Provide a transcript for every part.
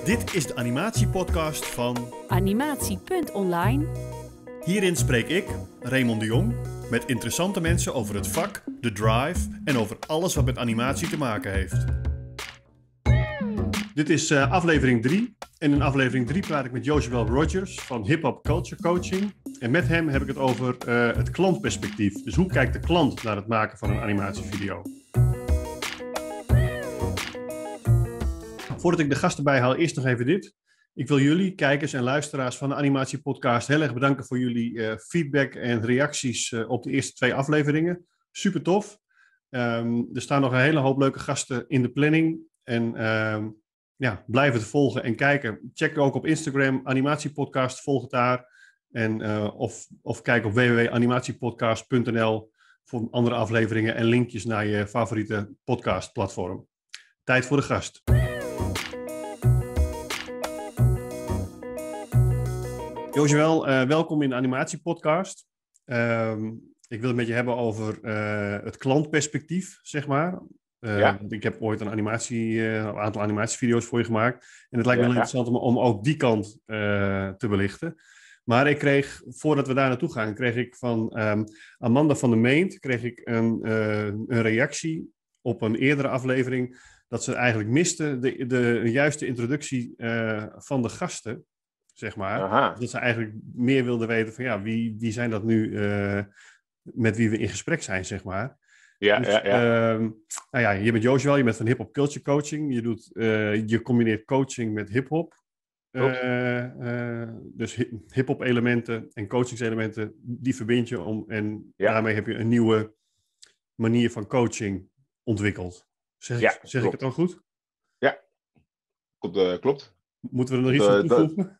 Dit is de animatiepodcast van Animatie.online. Hierin spreek ik, Raymond de Jong, met interessante mensen over het vak, de drive en over alles wat met animatie te maken heeft. Dit is aflevering 3 en in aflevering 3 praat ik met Joshua Rogers van Hip Hop Culture Coaching. En met hem heb ik het over het klantperspectief. Dus hoe kijkt de klant naar het maken van een animatievideo? Voordat ik de gasten bijhaal, eerst nog even dit. Ik wil jullie, kijkers en luisteraars van de Animatiepodcast, heel erg bedanken voor jullie feedback en reacties op de eerste 2 afleveringen. Super tof. Er staan nog een hele hoop leuke gasten in de planning. En blijf het volgen en kijken. Check ook op Instagram, Animatiepodcast, volg het daar. En, of kijk op www.animatiepodcast.nl voor andere afleveringen en linkjes naar je favoriete podcastplatform. Tijd voor de gast. Joshua, welkom in de Animatiepodcast. Ik wil het met je hebben over het klantperspectief, zeg maar. Ik heb ooit een aantal animatievideo's voor je gemaakt. En het lijkt me heel interessant om ook die kant te belichten. Maar ik kreeg, voordat we daar naartoe gaan, kreeg ik van Amanda van der Meent een reactie op een eerdere aflevering dat ze eigenlijk miste de juiste introductie van de gasten. Zeg maar. Dat ze eigenlijk meer wilden weten van wie zijn dat nu met wie we in gesprek zijn, zeg maar. Je bent Joshua, je bent van Hip Hop Culture Coaching. Je combineert coaching met hip-hop. Dus hip-hop elementen en coachingselementen, die verbind je daarmee heb je een nieuwe manier van coaching ontwikkeld. Zeg ik het dan goed? Ja, klopt. Moeten we er nog iets aan toevoegen?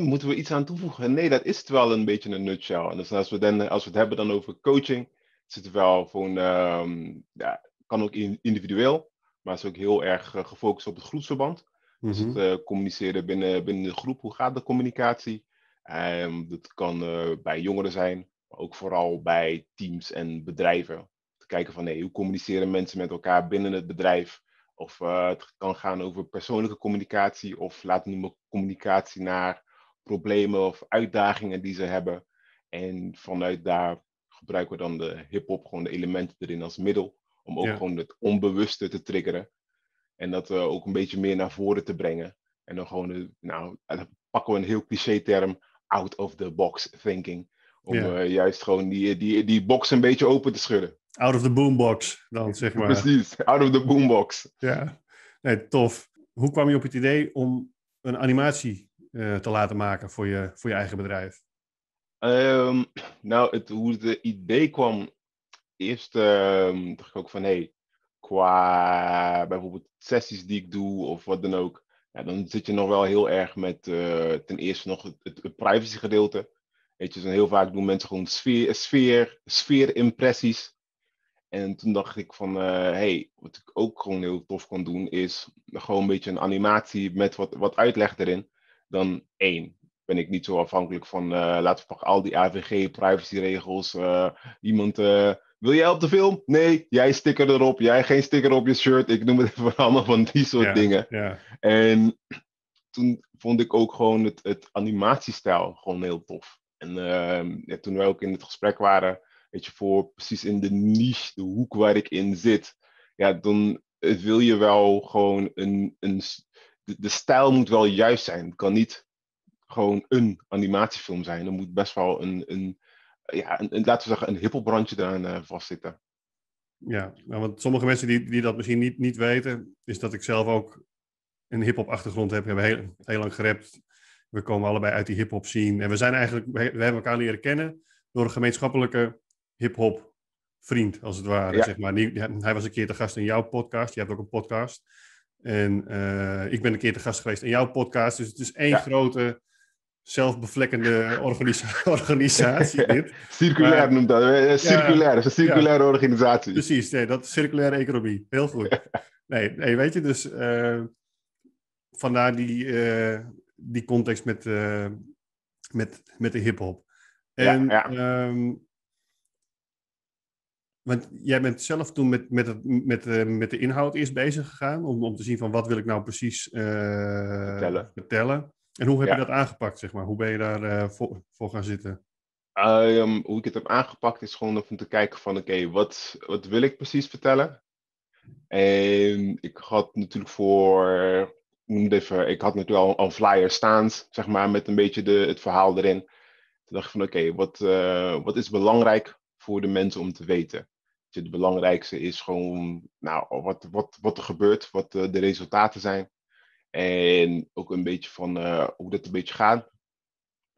Moeten we iets aan toevoegen? Nee, dat is het wel een beetje een nutshell. En dus als we het hebben dan over coaching, is het wel gewoon, kan ook individueel, maar het is ook heel erg gefocust op het groepsverband. Dus het communiceren binnen de groep, hoe gaat de communicatie? Dat kan bij jongeren zijn, maar ook vooral bij teams en bedrijven. Te kijken van hoe communiceren mensen met elkaar binnen het bedrijf? Of het kan gaan over persoonlijke communicatie of laten noemen communicatie naar problemen of uitdagingen die ze hebben. En vanuit daar gebruiken we dan de hip-hop, gewoon de elementen erin als middel. Om ook gewoon het onbewuste te triggeren. En dat ook een beetje meer naar voren te brengen. En dan gewoon, dan pakken we een heel cliché term, out of the box thinking. Om juist gewoon die box een beetje open te schudden. Out of the boombox dan, zeg maar. Precies, out of the boombox. Ja, nee, tof. Hoe kwam je op het idee om een animatie te laten maken voor je eigen bedrijf? Hoe het idee kwam, eerst dacht ik ook van, qua bijvoorbeeld sessies die ik doe of wat dan ook, dan zit je nog wel heel erg met ten eerste nog het privacy gedeelte. Weet je, dus heel vaak doen mensen gewoon sfeer-impressies. En toen dacht ik van, wat ik ook gewoon heel tof kan doen, is gewoon een beetje een animatie met wat uitleg erin. Dan ben ik niet zo afhankelijk van, laten we pakken al die AVG, privacyregels. Iemand, wil jij op de film? Nee, jij sticker erop, jij geen sticker op je shirt. Ik noem het even allemaal van die soort dingen. Ja. En toen vond ik ook gewoon het animatiestijl gewoon heel tof. En toen we ook in het gesprek waren, weet je, voor precies in de niche, de hoek waar ik in zit, dan wil je wel gewoon de stijl moet wel juist zijn. Het kan niet gewoon een animatiefilm zijn. Er moet best wel laten we zeggen, een hiphopbrandje eraan vastzitten. Ja, want sommige mensen die dat misschien niet weten, is dat ik zelf ook een hiphop achtergrond heb. We hebben heel lang gerapt. We komen allebei uit die hiphop scene. En we hebben elkaar leren kennen door een gemeenschappelijke hip-hop vriend, als het ware. Zeg maar. Hij was een keer te gast in jouw podcast. Je hebt ook een podcast. En ik ben een keer te gast geweest in jouw podcast. Dus het is één grote zelfbevlekkende organisatie. Dit. Circulair noemt dat. Circulair. Het is een circulaire organisatie. Precies, dat is circulaire economie. Heel goed. Nee, weet je, dus vandaar die context met de hip-hop. En Want jij bent zelf toen met de inhoud eerst bezig gegaan, om te zien van wat wil ik nou precies vertellen. En hoe heb je dat aangepakt, zeg maar? Hoe ben je daar voor gaan zitten? Hoe ik het heb aangepakt is gewoon om te kijken van oké, wat wil ik precies vertellen? En ik had natuurlijk ik had natuurlijk al een flyer staan, zeg maar, met een beetje het verhaal erin. Toen dacht ik van oké, wat is belangrijk voor de mensen om te weten? Het belangrijkste is gewoon nou, wat er gebeurt, wat de resultaten zijn. En ook een beetje van hoe dat een beetje gaat.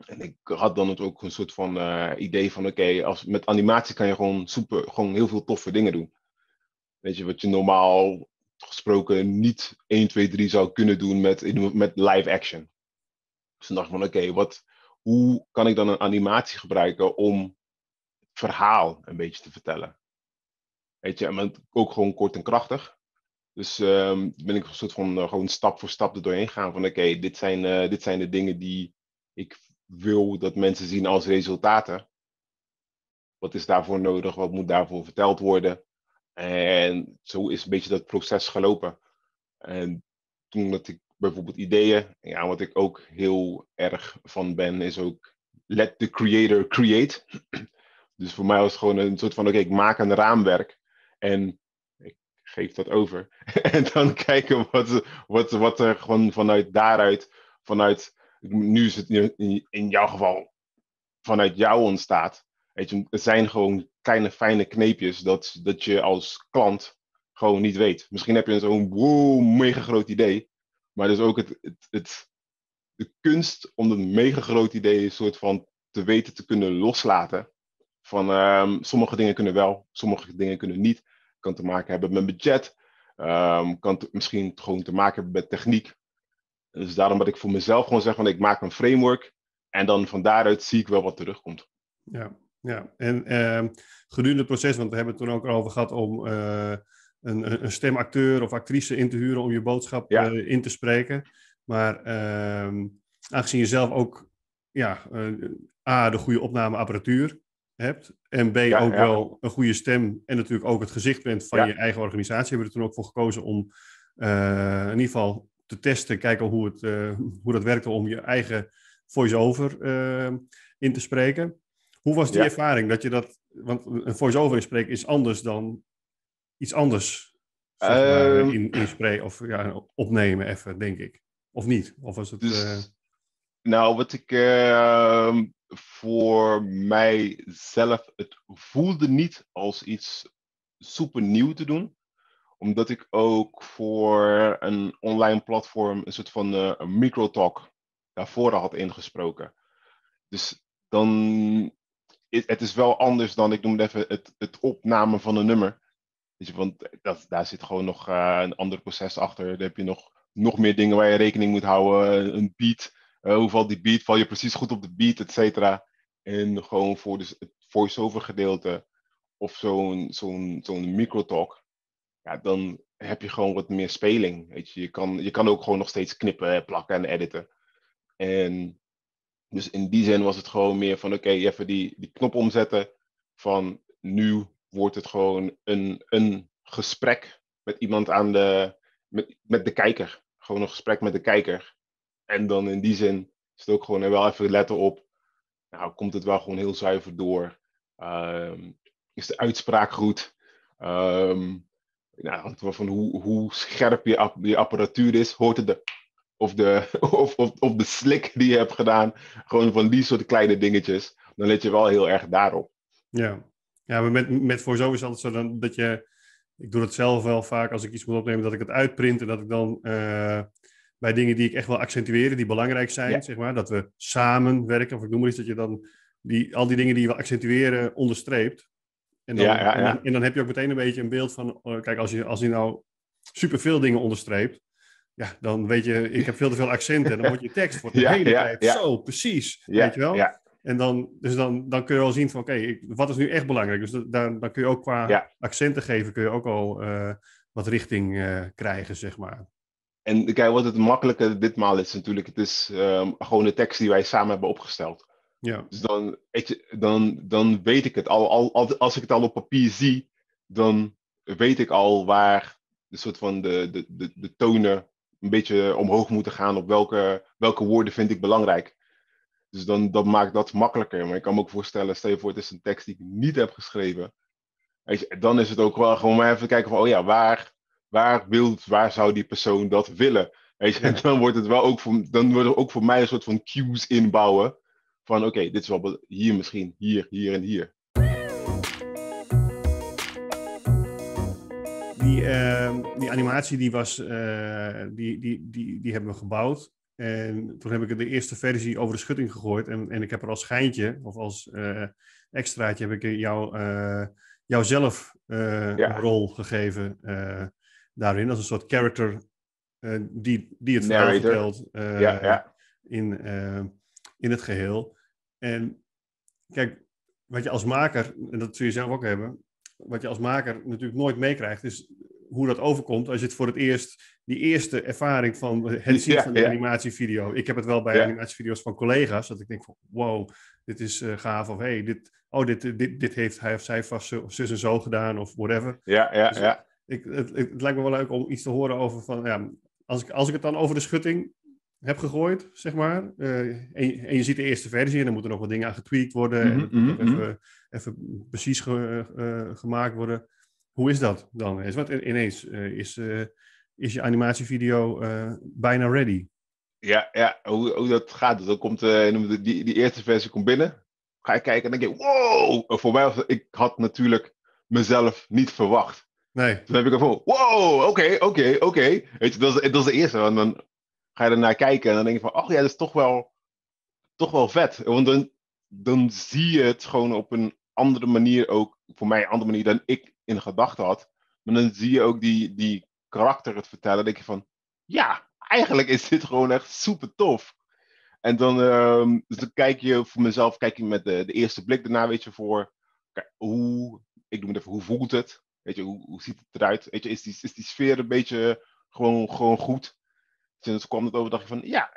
En ik had dan ook een soort van idee van oké, met animatie kan je gewoon heel veel toffe dingen doen. Weet je, wat je normaal gesproken niet 1, 2, 3 zou kunnen doen met live action. Dus toen dacht ik van oké, hoe kan ik dan een animatie gebruiken om het verhaal een beetje te vertellen? Weet je, maar ook gewoon kort en krachtig. Dus ben ik een soort van gewoon stap voor stap er doorheen gaan van oké, dit zijn de dingen die ik wil dat mensen zien als resultaten. Wat is daarvoor nodig? Wat moet daarvoor verteld worden? En zo is een beetje dat proces gelopen. En toen had ik bijvoorbeeld ideeën. Ja, wat ik ook heel erg van ben, is ook let the creator create. Dus voor mij was het gewoon een soort van oké, ik maak een raamwerk en ik geef dat over. En dan kijken wat er gewoon nu is het in jouw geval, vanuit jou ontstaat. Weet je, het zijn gewoon kleine fijne kneepjes dat je als klant gewoon niet weet. Misschien heb je zo'n wow, mega groot idee. Maar dus ook de kunst om een mega groot idee een soort van te weten te kunnen loslaten. Van sommige dingen kunnen wel, sommige dingen kunnen niet. Kan te maken hebben met budget. Misschien gewoon te maken hebben met techniek. Dus daarom dat ik voor mezelf gewoon zeg van ik maak een framework. En dan van daaruit zie ik wel wat terugkomt. Ja. En gedurende het proces, want we hebben het toen ook over gehad om een stemacteur of actrice in te huren om je boodschap in te spreken. Maar aangezien je zelf ook A, de goede opnameapparatuur hebt en B, ook wel een goede stem en natuurlijk ook het gezicht bent van je eigen organisatie, hebben we er toen ook voor gekozen om in ieder geval te testen, kijken hoe dat werkte om je eigen voice-over in te spreken. Hoe was die ervaring? Want een voice-over inspreken is anders dan iets anders zeg maar, inspreken of opnemen even, denk ik. Of niet? Of was het... Nou, wat ik voor mijzelf, het voelde niet als iets super nieuw te doen. Omdat ik ook voor een online platform een soort van een microtalk daarvoor had ingesproken. Dus dan... Het is wel anders dan, ik noem het even, het opnemen van een nummer. Weet je, want daar zit gewoon nog een ander proces achter. Daar heb je nog meer dingen waar je rekening moet houden. Een beat, hoe valt die beat? Val je precies goed op de beat, et cetera. En gewoon voor dus het voice-over gedeelte of zo'n microtalk. Ja, dan heb je gewoon wat meer speling. Weet je, je kan ook gewoon nog steeds knippen, plakken en editen. En dus in die zin was het gewoon meer van oké, even die knop omzetten. Van nu wordt het gewoon een gesprek met iemand met de kijker. Gewoon een gesprek met de kijker. En dan in die zin is het ook gewoon wel even letten op. Nou, komt het wel gewoon heel zuiver door? Is de uitspraak goed? Hangt wel van hoe scherp je apparatuur is. Hoort het of de slik die je hebt gedaan. Gewoon van die soort kleine dingetjes. Dan let je wel heel erg daarop. Ja, maar met voice-over is het altijd zo dat je... Ik doe het zelf wel vaak als ik iets moet opnemen, dat ik het uitprint en dat ik dan bij dingen die ik echt wil accentueren, die belangrijk zijn, zeg maar, dat we samen werken, of ik noem maar iets, dat je dan al die dingen die je wil accentueren onderstreept. En dan heb je ook meteen een beetje een beeld van, kijk, als je nou superveel dingen onderstreept, ja, dan weet je, ik heb veel te veel accenten en dan wordt je tekst voor de hele tijd zo, precies, weet je wel? Ja. En dan kun je wel zien van, oké, wat is nu echt belangrijk? Dus dan kun je ook qua accenten geven, kun je ook al wat richting krijgen, zeg maar. En kijk, wat het makkelijke ditmaal is natuurlijk, het is gewoon de tekst die wij samen hebben opgesteld. Ja. Dus dan weet ik het. Als ik het al op papier zie, dan weet ik al waar de soort van de tonen een beetje omhoog moeten gaan. Op welke woorden vind ik belangrijk. Dus dan maakt dat makkelijker. Maar ik kan me ook voorstellen, stel je voor, het is een tekst die ik niet heb geschreven. Weet je, dan is het ook wel gewoon maar even kijken van, oh ja, waar zou die persoon dat willen? Weet je, en dan wordt het wel ook dan wordt er ook voor mij een soort van cues inbouwen. Van oké, dit is wel hier misschien, hier en hier. Die animatie die hebben we gebouwd. En toen heb ik de eerste versie over de schutting gegooid. En ik heb er als schijntje, of als extraatje, heb ik jouzelf een rol gegeven daarin. Als een soort character die het verhaal vertelt in het geheel. En kijk, wat je als maker, en dat zul je zelf ook hebben, wat je als maker natuurlijk nooit meekrijgt, is hoe dat overkomt als je het voor het eerst, die eerste ervaring van het zien van de animatievideo. Ik heb het wel bij animatievideo's van collega's, dat ik denk van, wow, dit is gaaf, of hey, dit heeft hij of zij vast zus en zo gedaan, of whatever. Het lijkt me wel leuk om iets te horen over van, ja, als ik het dan over de schutting heb gegooid, zeg maar, en je ziet de eerste versie en dan moeten nog wat dingen aan getweakt worden en het moet even precies gemaakt worden. Hoe is dat dan? Want ineens is je animatievideo bijna ready. Ja, hoe dat gaat. Dan komt die eerste versie komt binnen. Ga je kijken en denk je, wow! Voor mij ik had natuurlijk mezelf niet verwacht. Nee. Toen heb ik er van, wow, oké. Weet je, dat is de eerste. En dan ga je ernaar kijken en dan denk je van, oh ja, dat is toch wel vet. Want dan zie je het gewoon op een andere manier ook, voor mij een andere manier dan ik in gedachten had. Maar dan zie je ook die karakter het vertellen. Dan denk je van, ja, eigenlijk is dit gewoon echt super tof. En dan, dus dan kijk je voor mezelf, met de eerste blik daarna, weet je, voor ik noem het even, hoe voelt het? Weet je, hoe ziet het eruit? Weet je, is die sfeer een beetje gewoon goed? Dus kwam het over, dacht je van, ja.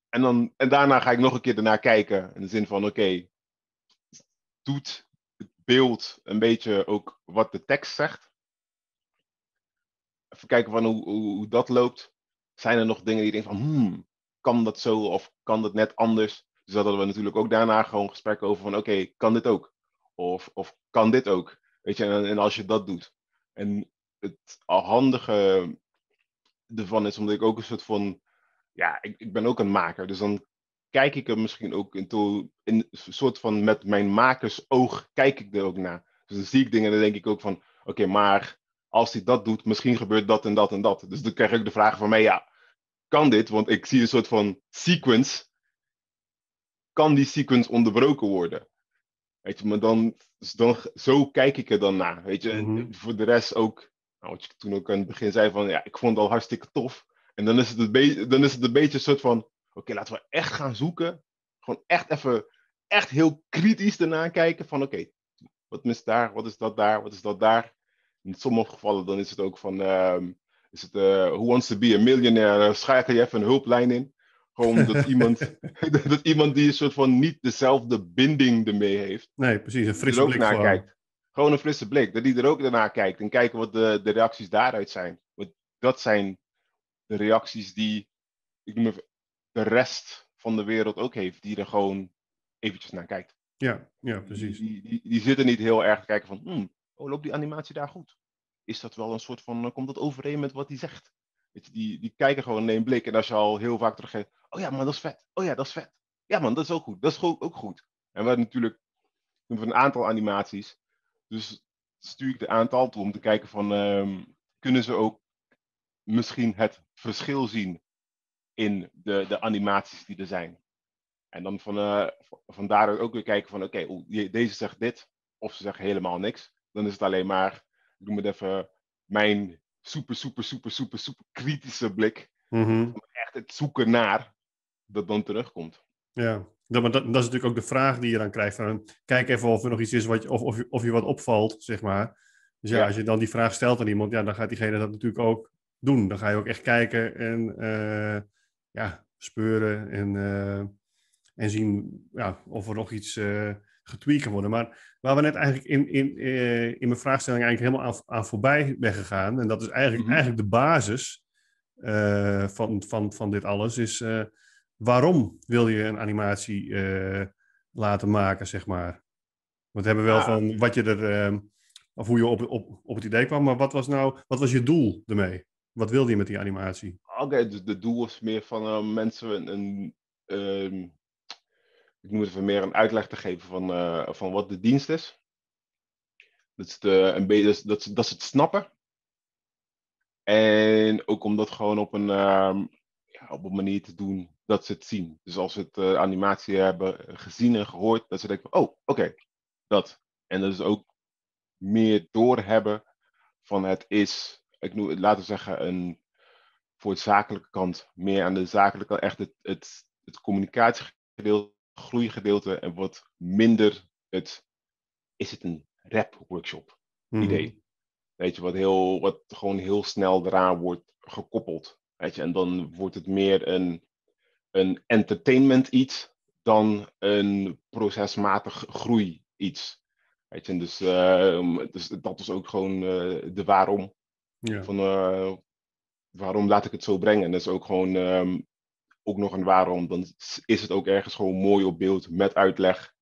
En daarna ga ik nog een keer ernaar kijken. In de zin van, oké, doet het beeld een beetje ook wat de tekst zegt? Even kijken van hoe dat loopt. Zijn er nog dingen die je denkt van, kan dat zo of kan dat net anders? Dus dat hadden we natuurlijk ook daarna gewoon gesprekken over van, oké, kan dit ook? Of kan dit ook? Weet je, en als je dat doet. En het handige ervan is, omdat ik ook een soort van, ja, ik ben ook een maker. Dus dan kijk ik er misschien ook in een soort van met mijn makersoog kijk ik er ook naar. Dus dan zie ik dingen en dan denk ik ook van, oké, maar als hij dat doet, misschien gebeurt dat en dat en dat. Dus dan krijg ik de vraag van mij, ja, kan dit? Want ik zie een soort van sequence. Kan die sequence onderbroken worden? Weet je, maar zo kijk ik er dan naar. Weet je, en voor de rest ook, nou, wat je toen ook aan het begin zei van, ja, ik vond het al hartstikke tof. En dan is het een beetje een soort van, oké, laten we echt gaan zoeken. Gewoon echt even, echt heel kritisch ernaar kijken van, oké, wat mist daar? Wat is dat daar? Wat is dat daar? In sommige gevallen dan is het ook van, Who Wants to be a Millionaire? Schakel je even een hulplijn in. Gewoon dat iemand die een soort van niet dezelfde binding ermee heeft. Nee, precies, een frisse blik naar kijkt. Gewoon een frisse blik. Dat die er ook naar kijkt en kijken wat de reacties daaruit zijn. Want dat zijn de reacties die, ik noem even, de rest van de wereld ook heeft. Die er gewoon eventjes naar kijkt. Ja, precies. Die zitten niet heel erg te kijken van, loopt die animatie daar goed? Is dat wel een soort van, komt dat overeen met wat hij zegt? Weet je, die kijken gewoon in één blik. En als je al heel vaak teruggeeft, oh ja, maar dat is vet. Oh ja, dat is vet. Ja man, dat is ook goed. Dat is ook goed. En we hebben natuurlijk een aantal animaties. Dus stuur ik de aantal toe om te kijken van, kunnen ze ook misschien het verschil zien in de animaties die er zijn. En dan van daaruit ook weer kijken van, oké, deze zegt dit, of ze zeggen helemaal niks. Dan is het alleen maar, ik noem het even, mijn super kritische blik. Om echt het zoeken naar, dat dan terugkomt. Ja, maar dat is natuurlijk ook de vraag die je dan krijgt. Van, kijk even of er nog iets is of je wat opvalt, zeg maar. Dus ja, als je dan die vraag stelt aan iemand, ja, dan gaat diegene dat natuurlijk ook doen. Dan ga je ook echt kijken en speuren en zien of er nog iets getweakt kan worden. Maar waar we net eigenlijk in mijn vraagstelling eigenlijk helemaal aan voorbij ben gegaan, en dat is eigenlijk de basis van dit alles, is waarom wil je een animatie laten maken, zeg maar? Want we hebben wel van wat je er, of hoe je op het idee kwam, maar wat was je doel ermee? Wat wilde je met die animatie? Oké, dus het doel is meer van mensen ik noem het even meer een uitleg te geven van wat de dienst is. Dat ze het snappen. En ook om dat gewoon op een manier te doen dat ze het zien. Dus als ze het animatie hebben gezien en gehoord, dat ze denken van, oh, oké, dat. En dat is ook meer doorhebben van het is, laten we zeggen, voor het zakelijke kant, meer aan de zakelijke kant, echt het communicatiegedeelte, groeigedeelte en wat minder is het een rap workshop idee. Weet je, wat gewoon heel snel eraan wordt gekoppeld. Weet je, en dan wordt het meer een entertainment iets dan een procesmatig groei iets. Weet je, en dus dat is ook gewoon de waarom. Ja. Van waarom laat ik het zo brengen? En dat is ook gewoon ook nog een waarom. Dan is het ook ergens gewoon mooi op beeld met uitleg.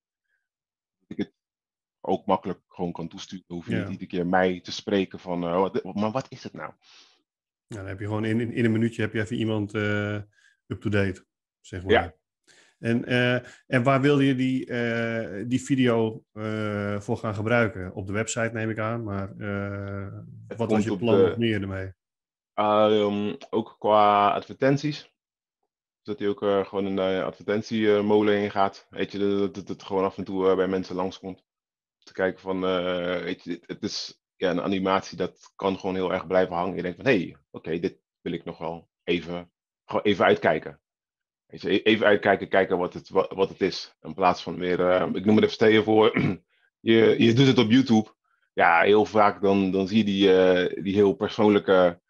Dat ik het ook makkelijk gewoon kan toesturen. Dan hoef je niet iedere keer mij te spreken van, maar wat is het nou? Ja, dan heb je gewoon in een minuutje heb je even iemand up-to-date, zeg maar. Ja. En waar wil je die video voor gaan gebruiken? Op de website neem ik aan, maar wat was je plan nog meer ermee? Ook qua advertenties. Dat hij ook gewoon een advertentiemolen in gaat. Weet je, dat het gewoon af en toe bij mensen langskomt. Te kijken van, weet je, het is een animatie dat kan gewoon heel erg blijven hangen. Je denkt van, hé, oké, dit wil ik nog wel even uitkijken. Weet je, even uitkijken, kijken wat het is. In plaats van weer, ik noem het even stel je voor, je doet het op YouTube. Ja, heel vaak dan zie je die heel persoonlijke,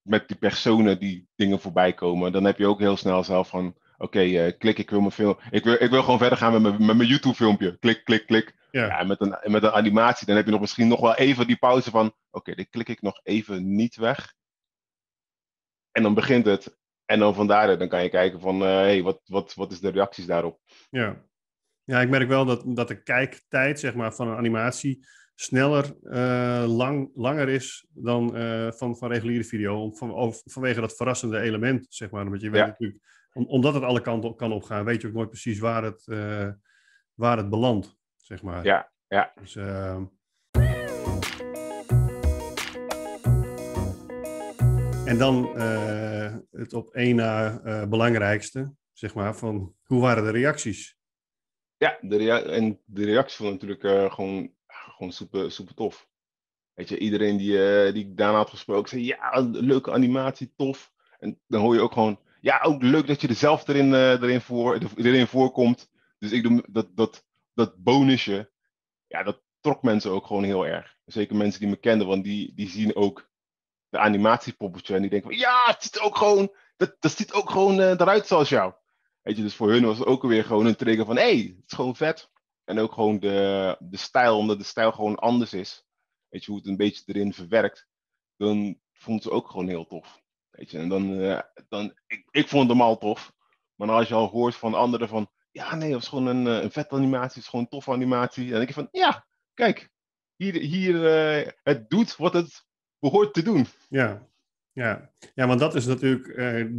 met die personen die dingen voorbij komen. Dan heb je ook heel snel zelf van, oké, klik, ik wil mijn film. Ik wil gewoon verder gaan met mijn YouTube filmpje. Klik, klik, klik. Ja, met een animatie, dan heb je misschien nog wel even die pauze van, oké, dit klik ik nog even niet weg. En dan begint het. En dan vandaar dan kan je kijken van, wat is de reacties daarop? Ja, ik merk wel dat de kijktijd, zeg maar, van een animatie sneller, langer is dan van reguliere video. Vanwege dat verrassende element, zeg maar. Want je weet natuurlijk, omdat het alle kanten kan opgaan, weet je ook nooit precies waar het belandt, zeg maar. Ja. Dus, en dan het op één na belangrijkste, zeg maar, van hoe waren de reacties? Ja, de reacties waren natuurlijk gewoon super tof. Weet je, iedereen die ik daarna had gesproken zei, ja, leuke animatie, tof. En dan hoor je ook gewoon, ja, ook leuk dat je er zelf erin voorkomt. Dus ik doe dat bonusje, ja, dat trok mensen ook gewoon heel erg. Zeker mensen die me kenden, want die zien ook de animatiepoppetje en die denken van, ja, het ziet ook gewoon, dat ziet ook gewoon eruit zoals jou. Weet je, dus voor hun was het ook weer gewoon een trigger van, hé, het is gewoon vet. En ook gewoon de stijl, omdat de stijl gewoon anders is. Weet je, hoe het een beetje erin verwerkt. Dan vond ze ook gewoon heel tof. Weet je, en ik vond hem al tof. Maar als je al hoort van anderen van, ja, nee, het was gewoon een vet animatie, het is gewoon een toffe animatie. En dan denk je van, ja, kijk, hier het doet wat het behoort te doen. Ja, want dat is natuurlijk,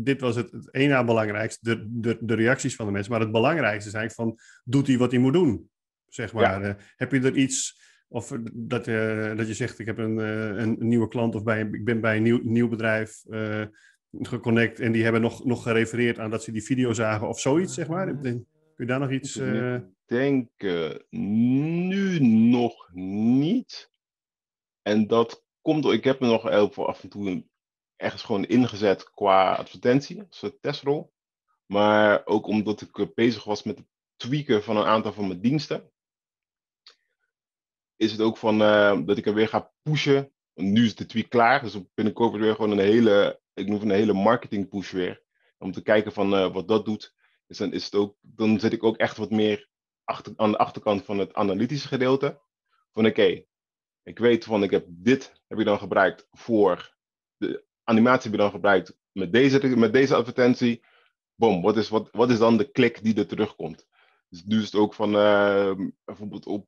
dit was het één na belangrijkste, de reacties van de mensen. Maar het belangrijkste is eigenlijk van, doet hij wat hij moet doen? Zeg maar, heb je er iets, of dat je zegt, ik heb een nieuwe klant of ik ben bij een nieuw bedrijf geconnect en die hebben nog gerefereerd aan dat ze die video zagen of zoiets, zeg maar. Kun je daar nog iets... Ik denk nu nog niet. En dat komt door, ik heb me nog af en toe ergens gewoon ingezet qua advertentie, als een testrol. Maar ook omdat ik bezig was met het tweaken van een aantal van mijn diensten. Is het ook van dat ik er weer ga pushen. Nu is de tweak klaar, dus binnenkort weer gewoon ik noem een hele marketing push weer. Om te kijken van wat dat doet. Dus dan zet ik ook echt wat meer aan de achterkant van het analytische gedeelte. Van oké, ik weet van heb je dan gebruikt voor de animatie heb je dan gebruikt met deze advertentie. Boom, wat is dan de klik die er terugkomt? Dus nu is het ook van bijvoorbeeld op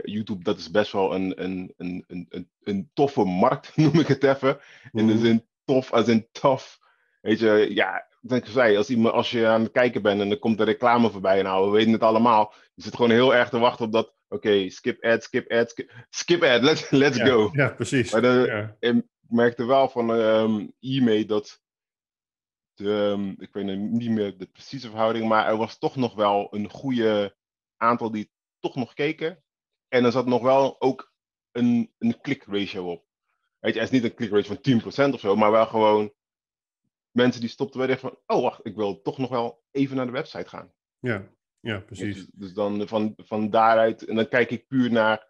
YouTube, dat is best wel een toffe markt, noem ik het even. In de zin tof als in tough. Weet je, ja, denk ik zei, als je aan het kijken bent en er komt een reclame voorbij, nou, we weten het allemaal. Je zit gewoon heel erg te wachten op dat, oké, skip ad, let's go. Ja, precies. Maar ik merkte wel van e-mail dat ik weet niet meer de precieze verhouding, maar er was toch nog wel een goede aantal die toch nog keken. En er zat nog wel ook een click ratio op. Weet je, het is niet een click ratio van 10% of zo, maar wel gewoon mensen die stopten bij van, oh wacht, ik wil toch nog wel even naar de website gaan. Ja, precies. Dus dan van daaruit, en dan kijk ik puur naar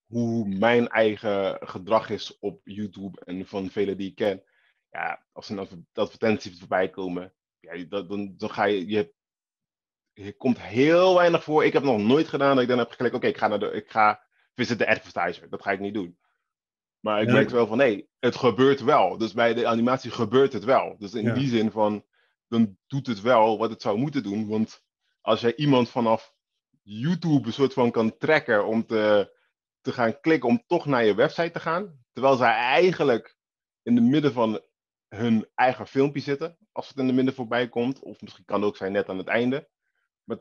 hoe mijn eigen gedrag is op YouTube en van velen die ik ken. Ja, als een advertentie voorbij komen, ja, dan ga je komt heel weinig voor. Ik heb het nog nooit gedaan dat ik dan heb geklikt, oké, ik ga visit de advertiser. Dat ga ik niet doen. Maar ik merk wel van, nee, het gebeurt wel. Dus bij de animatie gebeurt het wel. Dus in die zin van, dan doet het wel wat het zou moeten doen. Want als jij iemand vanaf YouTube een soort van kan trekken om te gaan klikken om toch naar je website te gaan. Terwijl zij eigenlijk in het midden van hun eigen filmpje zitten. Als het in het midden voorbij komt. Of misschien kan het ook zijn net aan het einde. Maar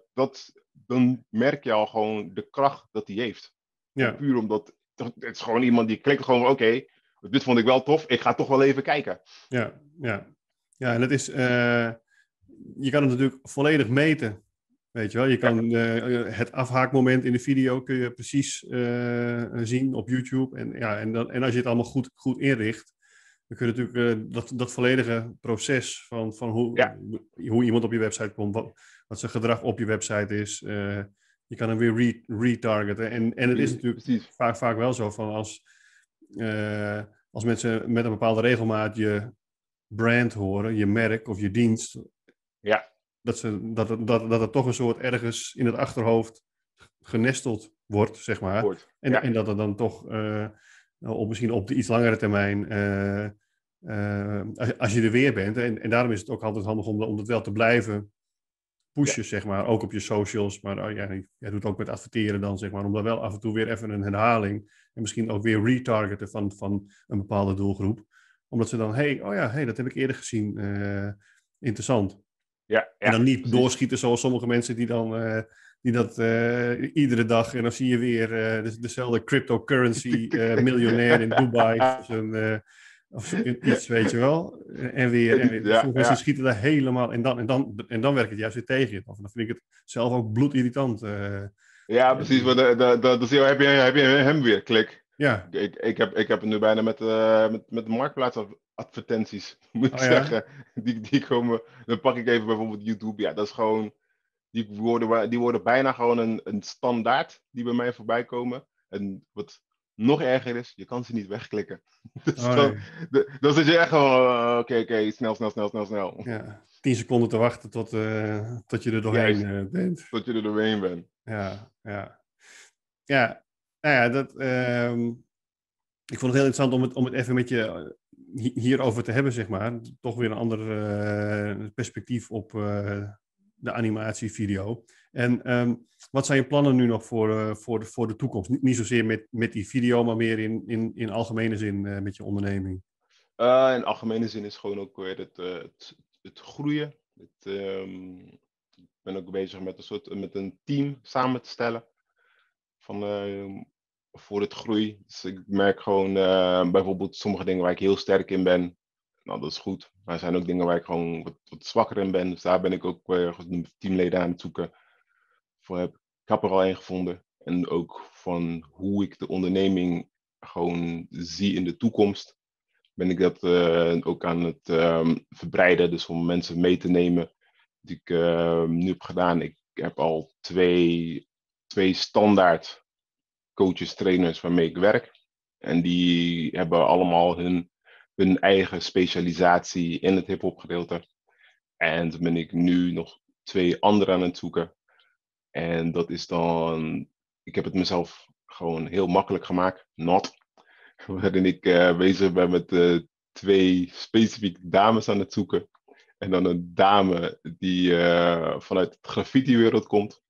dan merk je al gewoon de kracht dat hij heeft. Ja. Puur omdat het is gewoon iemand die klikt gewoon van oké, dit vond ik wel tof. Ik ga toch wel even kijken. Ja, en het is... je kan het natuurlijk volledig meten. Weet je wel, je kan het afhaakmoment in de video kun je precies zien op YouTube. En als je het allemaal goed inricht, dan kun je natuurlijk dat volledige proces van hoe iemand op je website komt, wat zijn gedrag op je website is. Je kan hem weer retargeten. En het is natuurlijk vaak wel zo van als mensen met een bepaalde regelmaat je brand horen, je merk of je dienst. Ja. Dat het toch een soort ergens in het achterhoofd genesteld wordt, zeg maar. En dat het dan toch misschien op de iets langere termijn, als je er weer bent. En daarom is het ook altijd handig om het wel te blijven pushen, zeg maar. Ook op je socials. Maar jij doet ook met adverteren dan, zeg maar. Om dan wel af en toe weer even een herhaling. En misschien ook weer retargeten van een bepaalde doelgroep. Omdat ze dan, dat heb ik eerder gezien. Interessant. Ja, en dan niet precies. doorschieten zoals sommige mensen die dat iedere dag... En dan zie je weer dezelfde cryptocurrency miljonair in Dubai. Of iets, weet je wel. En sommige mensen schieten daar helemaal... En dan werkt het juist weer tegen je. Dan vind ik het zelf ook bloedirritant. Ja, precies. Maar dan heb je hem weer, klik. Ja. Ik heb het nu bijna met de marktplaatsadvertenties, moet ik zeggen. Die komen, dan pak ik even bijvoorbeeld YouTube. Ja, dat is gewoon, die worden bijna gewoon een standaard die bij mij voorbij komen. En wat nog erger is, je kan ze niet wegklikken. Dus dan zit je echt gewoon, oké, snel. Ja, 10 seconden te wachten tot je er doorheen bent. Tot je er doorheen bent. Ja, ik vond het heel interessant om het even met je hierover te hebben, zeg maar. Toch weer een ander perspectief op de animatievideo. En wat zijn je plannen nu nog voor de toekomst? Niet zozeer met die video, maar meer in algemene zin met je onderneming. In algemene zin is gewoon ook weer het groeien. Ik ben ook bezig met een team samen te stellen. Voor het groei. Dus ik merk gewoon bijvoorbeeld sommige dingen waar ik heel sterk in ben. Nou, dat is goed. Maar er zijn ook dingen waar ik gewoon wat zwakker in ben. Dus daar ben ik ook teamleden aan het zoeken. Ik heb er al een gevonden. En ook van hoe ik de onderneming gewoon zie in de toekomst. Ben ik dat ook aan het verbreiden. Dus om mensen mee te nemen. Die ik nu heb gedaan. Ik heb al twee standaard coaches, trainers waarmee ik werk. En die hebben allemaal hun eigen specialisatie in het hip-hop gedeelte. En dan ben ik nu nog 2 anderen aan het zoeken. En dat is dan, ik heb het mezelf gewoon heel makkelijk gemaakt, waarin ik bezig ben met 2 specifieke dames aan het zoeken. En dan een dame die vanuit de graffiti-wereld komt.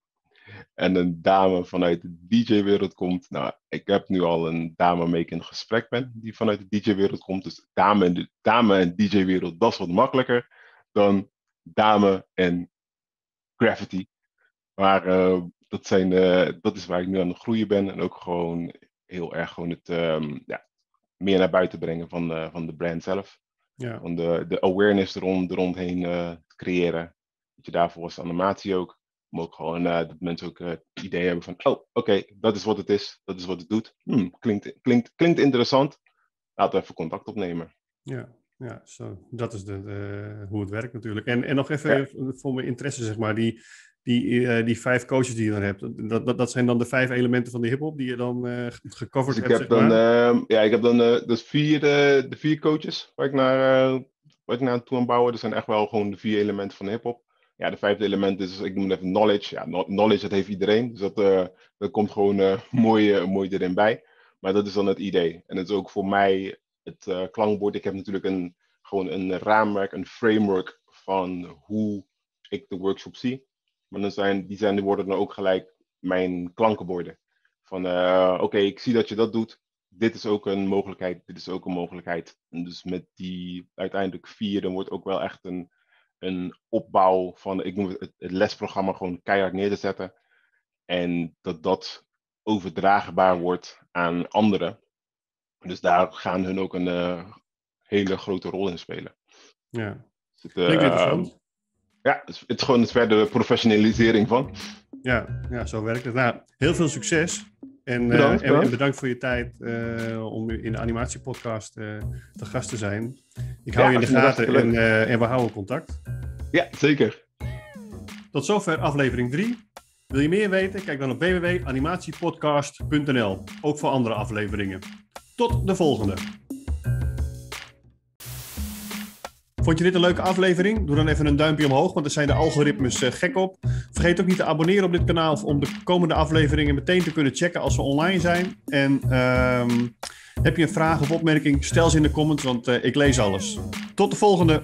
En een dame vanuit de DJ-wereld komt. Nou, ik heb nu al een dame mee ik in gesprek ben die vanuit de DJ-wereld komt. Dus dame en DJ-wereld, dat is wat makkelijker dan dame en graffiti. Maar dat is waar ik nu aan het groeien ben. En ook gewoon heel erg gewoon het meer naar buiten brengen van de brand zelf. Ja. Van de awareness eromheen creëren. Dat je daarvoor is animatie ook. Om ook gewoon dat mensen ook het idee hebben van, oké, dat is wat het is. Dat is wat het doet. Klinkt interessant. Laten we even contact opnemen. Ja, zo. Dat is hoe het werkt natuurlijk. En nog even voor mijn interesse, zeg maar, die 5 coaches die je dan hebt, dat zijn dan de 5 elementen van de hiphop die je dan gecoverd dus hebt, zeg maar? Ik heb dan dus de 4 coaches waar ik naar toe aan bouwen. Dat zijn echt wel gewoon de 4 elementen van de hiphop. Ja, de 5e element is, ik noem het even knowledge. Ja, knowledge, dat heeft iedereen. Dus dat komt gewoon mooi erin bij. Maar dat is dan het idee. En het is ook voor mij het klankbord. Ik heb natuurlijk gewoon een raamwerk, een framework van hoe ik de workshop zie. Maar die worden dan ook gelijk mijn klankenborden. Van oké, ik zie dat je dat doet. Dit is ook een mogelijkheid. Dit is ook een mogelijkheid. En dus met die uiteindelijk 4, dan wordt ook wel echt een opbouw van, ik noem het lesprogramma, gewoon keihard neer te zetten. En dat overdraagbaar wordt aan anderen. Dus daar gaan hun ook een hele grote rol in spelen. Ja, klinkt interessant. Ja, het is gewoon het verdere professionalisering van. Ja, zo werkt het. Nou, heel veel succes. En bedankt voor je tijd om in de animatiepodcast te gast te zijn. Ik hou je in de gaten en we houden contact. Ja, zeker. Tot zover aflevering 3. Wil je meer weten? Kijk dan op www.animatiepodcast.nl. Ook voor andere afleveringen. Tot de volgende. Vond je dit een leuke aflevering? Doe dan even een duimpje omhoog, want daar zijn de algoritmes gek op. Vergeet ook niet te abonneren op dit kanaal om de komende afleveringen meteen te kunnen checken als ze online zijn. En heb je een vraag of opmerking? Stel ze in de comments, want ik lees alles. Tot de volgende!